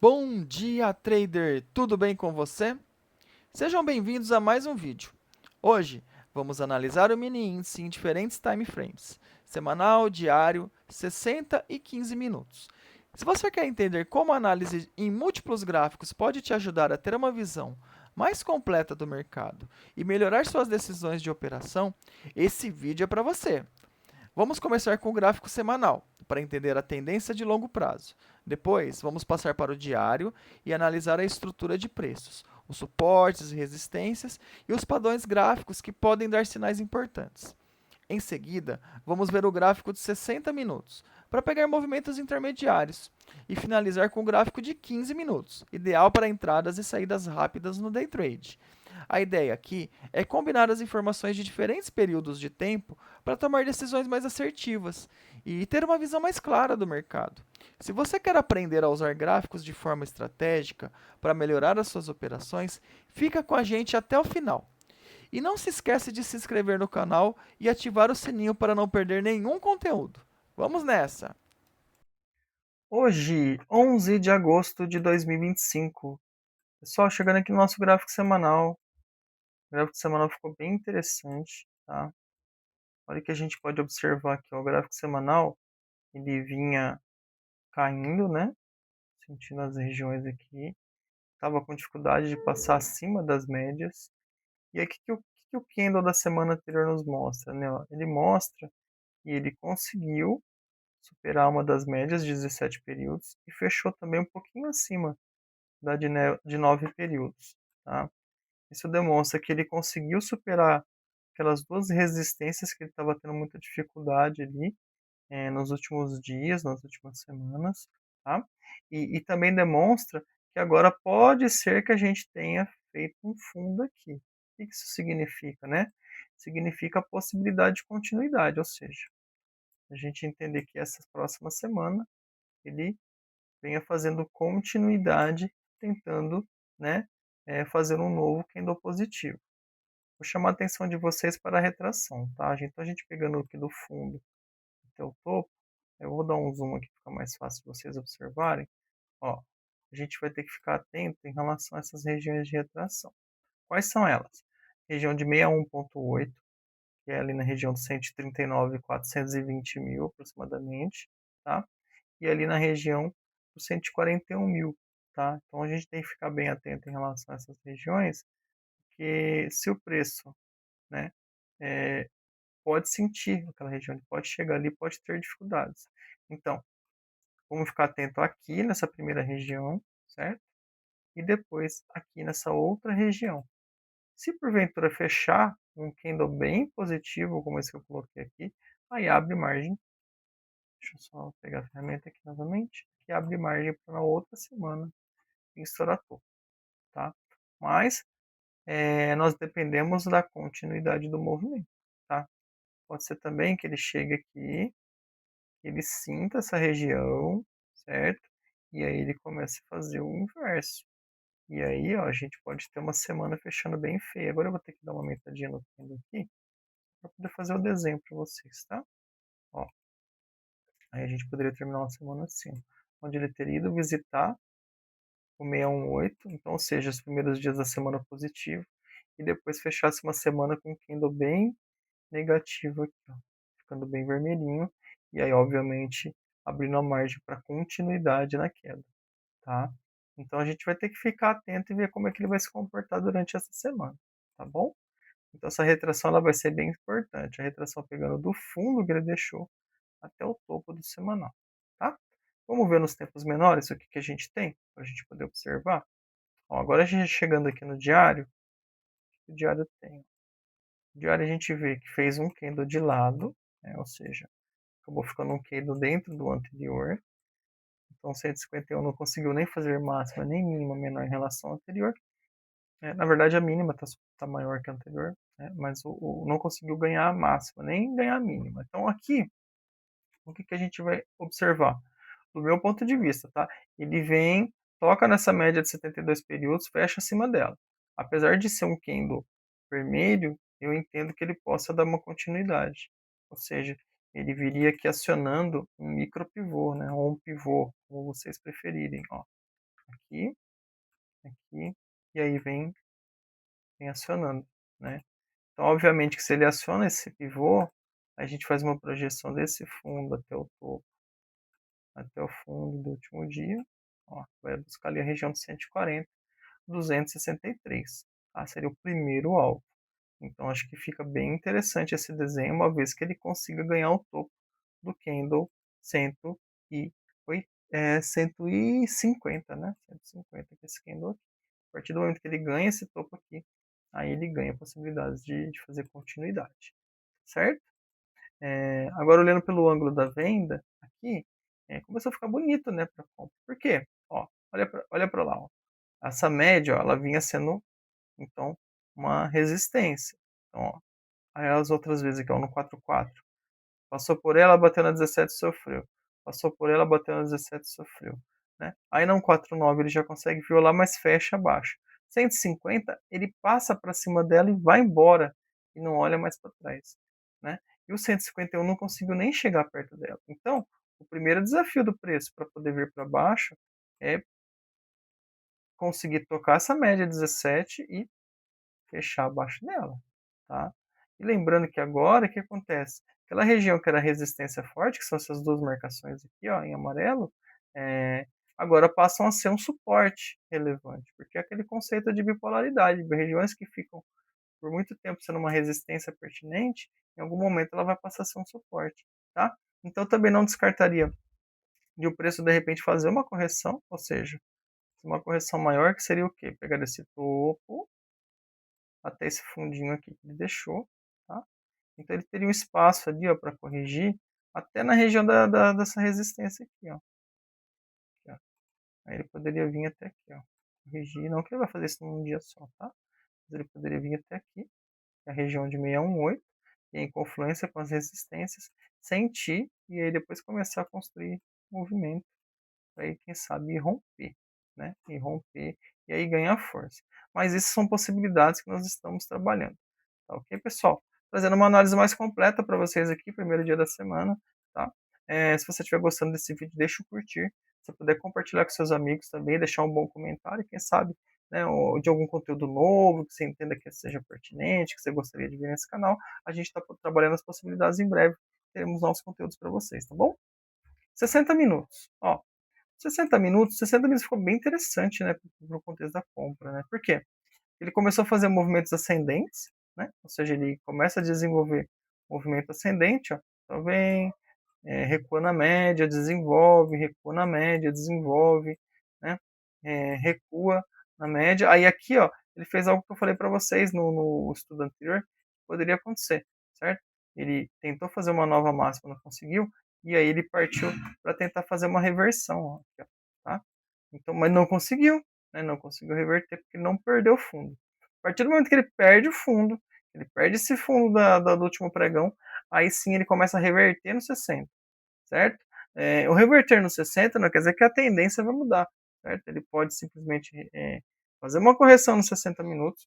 Bom dia, trader! Tudo bem com você? Sejam bem-vindos a mais um vídeo. Hoje, vamos analisar o mini índice em diferentes time frames, semanal, diário, 60 e 15 minutos. Se você quer entender como a análise em múltiplos gráficos pode te ajudar a ter uma visão mais completa do mercado e melhorar suas decisões de operação, esse vídeo é para você. Vamos começar com o gráfico semanal, para entender a tendência de longo prazo. Depois, vamos passar para o diário e analisar a estrutura de preços, os suportes e resistências e os padrões gráficos que podem dar sinais importantes. Em seguida, vamos ver o gráfico de 60 minutos, para pegar movimentos intermediários, e finalizar com o gráfico de 15 minutos, ideal para entradas e saídas rápidas no day trade. A ideia aqui é combinar as informações de diferentes períodos de tempo para tomar decisões mais assertivas e ter uma visão mais clara do mercado. Se você quer aprender a usar gráficos de forma estratégica para melhorar as suas operações, fica com a gente até o final. E não se esquece de se inscrever no canal e ativar o sininho para não perder nenhum conteúdo. Vamos nessa! Hoje, 11 de agosto de 2025. Pessoal, chegando aqui no nosso gráfico semanal. O gráfico semanal ficou bem interessante, tá? Olha que a gente pode observar aqui, ó, o gráfico semanal, ele vinha caindo, né? Sentindo as regiões aqui. Estava com dificuldade de passar acima das médias. E aí, o que o candle da semana anterior nos mostra, né? Ó? Ele mostra que ele conseguiu superar uma das médias de 17 períodos e fechou também um pouquinho acima da de 9 períodos. Tá? Isso demonstra que ele conseguiu superar aquelas duas resistências que ele estava tendo muita dificuldade ali nos últimos dias, nas últimas semanas. Tá? E também demonstra que agora pode ser que a gente tenha feito um fundo aqui. O que isso significa? Né? Significa a possibilidade de continuidade, ou seja, a gente entender que essa próxima semana ele venha fazendo continuidade, tentando, né, fazer um novo candle positivo. Vou chamar a atenção de vocês para a retração, tá? Então a gente pegando aqui do fundo até o topo, eu vou dar um zoom aqui, fica mais fácil de vocês observarem. Ó, a gente vai ter que ficar atento em relação a essas regiões de retração. Quais são elas? Região de 61,8, que é ali na região de 139.420 mil aproximadamente, tá? E ali na região dos 141 mil, tá? Então a gente tem que ficar bem atento em relação a essas regiões, porque se o preço, né, é, pode sentir aquela região, ele pode chegar ali, pode ter dificuldades. Então, vamos ficar atento aqui nessa primeira região, certo? E depois aqui nessa outra região. Se porventura fechar um candle bem positivo, como esse que eu coloquei aqui, aí abre margem. Deixa eu só pegar a ferramenta aqui novamente. Que abre margem para na outra semana estourar topo, tá? Mas nós dependemos da continuidade do movimento, tá? Pode ser também que ele chegue aqui, ele sinta essa região, certo? E aí ele comece a fazer o inverso. E aí, ó, a gente pode ter uma semana fechando bem feia. Agora eu vou ter que dar uma aumentadinha no fundo aqui para poder fazer o desenho para vocês, tá? Ó, aí a gente poderia terminar uma semana assim, onde ele teria ido visitar o 618, então, ou seja, os primeiros dias da semana positivo, e depois fechasse uma semana com um candle bem negativo aqui, ó, ficando bem vermelhinho, e aí, obviamente, abrindo a margem para continuidade na queda, tá? Então a gente vai ter que ficar atento e ver como é que ele vai se comportar durante essa semana, tá bom? Então essa retração ela vai ser bem importante, a retração pegando do fundo que ele deixou até o topo do semanal, tá? Vamos ver nos tempos menores o que, que a gente tem, para a gente poder observar. Ó, agora a gente chegando aqui no diário, o diário tem. O diário a gente vê que fez um candle de lado, né, ou seja, acabou ficando um candle dentro do anterior. Então 151 não conseguiu nem fazer máxima nem mínima menor em relação ao anterior. Na verdade a mínima está maior que a anterior, né, mas não conseguiu ganhar a máxima, nem ganhar a mínima. Então aqui, o que, que a gente vai observar? Do meu ponto de vista, tá? Ele vem, toca nessa média de 72 períodos, fecha acima dela. Apesar de ser um candle vermelho, eu entendo que ele possa dar uma continuidade. Ou seja, ele viria aqui acionando um micro pivô, né? Ou um pivô, como vocês preferirem. Ó. aqui, aqui, e aí vem acionando, né. Então, obviamente que se ele aciona esse pivô, a gente faz uma projeção desse fundo até o topo, até o fundo do último dia, ó, vai buscar ali a região de 140, 263, tá, seria o primeiro alvo. Então acho que fica bem interessante esse desenho, uma vez que ele consiga ganhar o topo do candle 150, né, 150 que é esse candle aqui. A partir do momento que ele ganha esse topo aqui, aí ele ganha possibilidades de fazer continuidade, certo? Agora olhando pelo ângulo da venda, aqui, começou a ficar bonito, né, para compra. Por quê? Ó, olha para lá, ó. Essa média, ó, ela vinha sendo, então, uma resistência. Então, ó, aí as outras vezes aqui, ó, no 4,4. Passou por ela, bateu na 17 e sofreu. Passou por ela, bateu na 17 e sofreu, né. Aí no 4,9 ele já consegue violar, mas fecha abaixo. 150 ele passa para cima dela e vai embora, e não olha mais para trás, né. E o 151 não conseguiu nem chegar perto dela. Então, o primeiro desafio do preço para poder vir para baixo é conseguir tocar essa média 17 e fechar abaixo dela, tá. E lembrando que agora, o que acontece? Aquela região que era resistência forte, que são essas 2 marcações aqui, ó, em amarelo, eh, agora passam a ser um suporte relevante, porque é aquele conceito de bipolaridade, de regiões que ficam por muito tempo sendo uma resistência pertinente, em algum momento ela vai passar a ser um suporte, tá. Então também não descartaria de o preço de repente fazer uma correção, ou seja, uma correção maior que seria o quê? Pegar esse topo até esse fundinho aqui que ele deixou, tá. Então ele teria um espaço ali, ó, para corrigir até na região dessa resistência aqui, ó. Aqui, ó. Aí ele poderia vir até aqui, ó, corrigir, não que ele vai fazer isso num dia só, tá, mas ele poderia vir até aqui, que é a região de 618, e em confluência com as resistências, sentir e aí depois começar a construir movimento, para aí quem sabe ir romper, né, ir romper e aí ganhar força. Mas isso são possibilidades que nós estamos trabalhando. Tá ok, pessoal? Trazendo uma análise mais completa para vocês aqui, primeiro dia da semana, tá? Se você estiver gostando desse vídeo, deixa o curtir. Se puder compartilhar com seus amigos também, deixar um bom comentário, quem sabe, né, ou de algum conteúdo novo, que você entenda que seja pertinente, que você gostaria de ver nesse canal, a gente está trabalhando as possibilidades em breve, teremos novos conteúdos para vocês, tá bom? 60 minutos, ó, 60 minutos ficou bem interessante, né, para o contexto da compra, né? Por quê? Ele começou a fazer movimentos ascendentes, né, ou seja, ele começa a desenvolver movimento ascendente, ó, então vem, recua na média, desenvolve, recua na média, desenvolve, né, recua na média. Aí aqui, ó, ele fez algo que eu falei para vocês no estudo anterior, que poderia acontecer, certo? Ele tentou fazer uma nova máxima, não conseguiu, e aí ele partiu para tentar fazer uma reversão, ó, aqui, ó, tá? Então, mas não conseguiu, né, não conseguiu reverter porque não perdeu o fundo. A partir do momento que ele perde o fundo, ele perde esse fundo do último pregão, aí sim ele começa a reverter no 60, certo? O reverter no 60 não quer dizer que a tendência vai mudar, certo? Ele pode simplesmente fazer uma correção nos 60 minutos,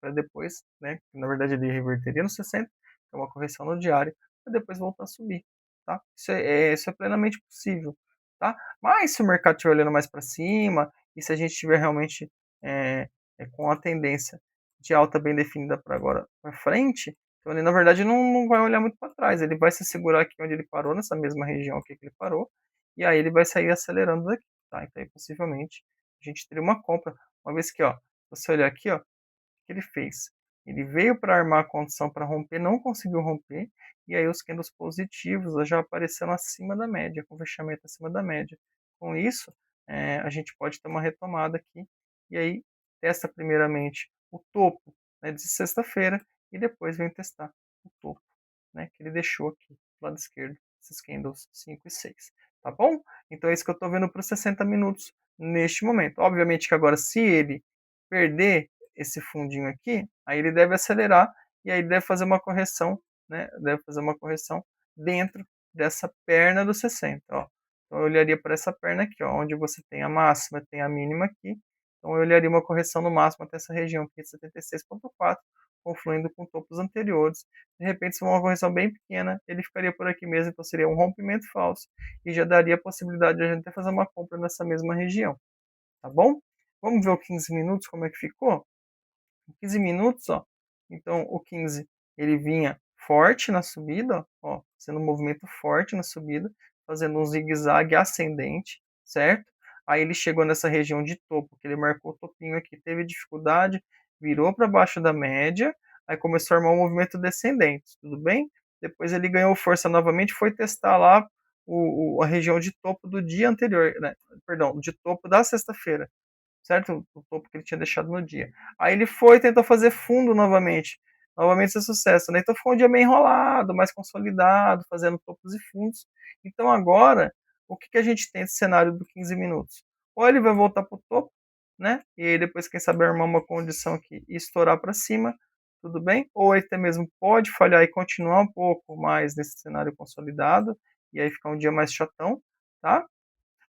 para depois, né, na verdade ele reverteria no 60, que é uma correção no diário, para depois voltar a subir, tá? Isso é plenamente possível, tá? Mas se o mercado estiver olhando mais para cima, e se a gente estiver realmente com a tendência de alta bem definida para agora para frente, então ele na verdade não vai olhar muito para trás, ele vai se segurar aqui onde ele parou, nessa mesma região aqui que ele parou, e aí ele vai sair acelerando daqui, tá? Então aí possivelmente a gente teria uma compra, uma vez que, ó, você olhar aqui, ó, que ele fez? Ele veio para armar a condição para romper, não conseguiu romper, e aí os candles positivos já apareceram acima da média, com fechamento acima da média. Com isso, a gente pode ter uma retomada aqui, e aí testa primeiramente o topo, né, de sexta-feira, e depois vem testar o topo, né, que ele deixou aqui, do lado esquerdo, esses candles 5 e 6, tá bom? Então é isso que eu estou vendo para os 60 minutos neste momento. Obviamente que agora, se ele perder esse fundinho aqui, aí ele deve acelerar e aí ele deve fazer uma correção, né? Deve fazer uma correção dentro dessa perna do 60, ó. Então eu olharia para essa perna aqui, ó, onde você tem a máxima, tem a mínima aqui. Então eu olharia uma correção no máximo até essa região aqui, 76,4, confluindo com topos anteriores. De repente, se for uma correção bem pequena, ele ficaria por aqui mesmo, então seria um rompimento falso e já daria a possibilidade de a gente até fazer uma compra nessa mesma região. tá bom? Vamos ver o 15 minutos como é que ficou? 15 minutos, ó. Então, o 15, ele vinha forte na subida, ó, fazendo um movimento forte na subida, fazendo um zigue-zague ascendente, certo? Aí ele chegou nessa região de topo, que ele marcou o topinho aqui, teve dificuldade, virou para baixo da média, aí começou a armar um movimento descendente, tudo bem? Depois ele ganhou força novamente, foi testar lá a região de topo do dia anterior, né? Perdão, de topo da sexta-feira, certo? O topo que ele tinha deixado no dia. Aí ele foi e tentou fazer fundo novamente. Novamente sem sucesso, né? Então ficou um dia meio enrolado, mais consolidado, fazendo topos e fundos. Então agora, o que a gente tem nesse cenário do 15 minutos? Ou ele vai voltar para o topo, né? E aí depois, quem sabe, armar uma condição aqui e estourar para cima, tudo bem? Ou ele até mesmo pode falhar e continuar um pouco mais nesse cenário consolidado, e aí ficar um dia mais chatão, tá?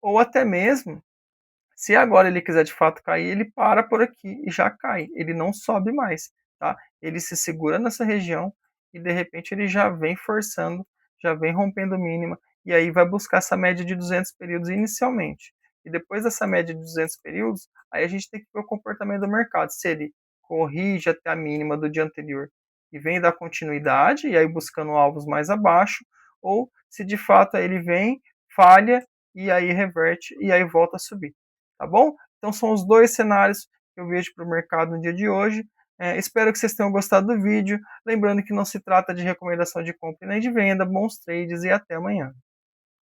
Ou até mesmo, se agora ele quiser de fato cair, ele para por aqui e já cai, ele não sobe mais, tá? Ele se segura nessa região e de repente ele já vem forçando, já vem rompendo mínima e aí vai buscar essa média de 200 períodos inicialmente. E depois dessa média de 200 períodos, aí a gente tem que ver o comportamento do mercado, se ele corrige até a mínima do dia anterior e vem dar continuidade e aí buscando alvos mais abaixo, ou se de fato ele vem, falha e aí reverte e aí volta a subir. Tá bom? Então são os dois cenários que eu vejo para o mercado no dia de hoje. Espero que vocês tenham gostado do vídeo. Lembrando que não se trata de recomendação de compra nem de venda. Bons trades e até amanhã.